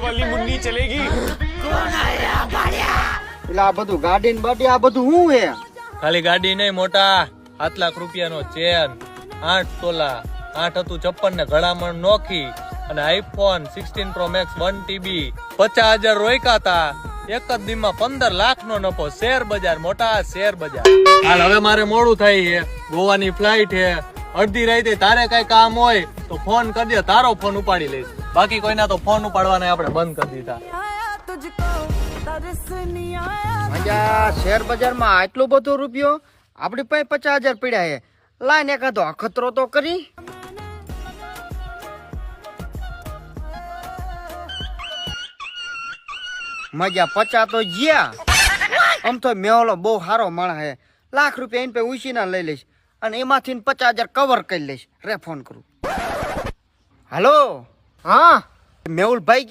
वाली मुन्नी चलेगी। એટલે આ બધું ગાડી ને બાડી આ બધું શું હે? ખાલી ગાડી નહીં મોટા, 7 લાખ રૂપિયાનો ચેન, 8 તોલા, 8 હતું 56 ને ઘડામણ નોખી અને આઈફોન 16 પ્રો મેક્સ 1 TB 50,000 રોક્યા હતા. એક જ દીમાં 15 લાખ નો નફો. શેર બજાર મોટા, શેર બજાર. હાલ હવે મારે મોડું થાય છે, ગોવાની ફ્લાઇટ છે. અડધી રાતે તારે કઈ કામ હોય તો ફોન કરજે, તારો ફોન ઉપાડી લઈશ. બાકી કોઈના તો ફોન ઉપાડવાના આપણે બંધ કરી દીધા. મજા શેર બજારમાં આટલું બધું રૂપિયો આપડી પાસે 50,000 પડ્યા છે. લાઈન એકાદો અખતરો તો કરી. મજા 50 તો જ્યા. આમ તો મેવલો બહુ સારો માણસ હે. લાખ રૂપિયા એને પે ઉછીના લઈ લઈશ અને એમાંથી 50,000 કવર કરી લઈશ. રે ફોન કરું. હાલો. હા મેહુલ ભાઈ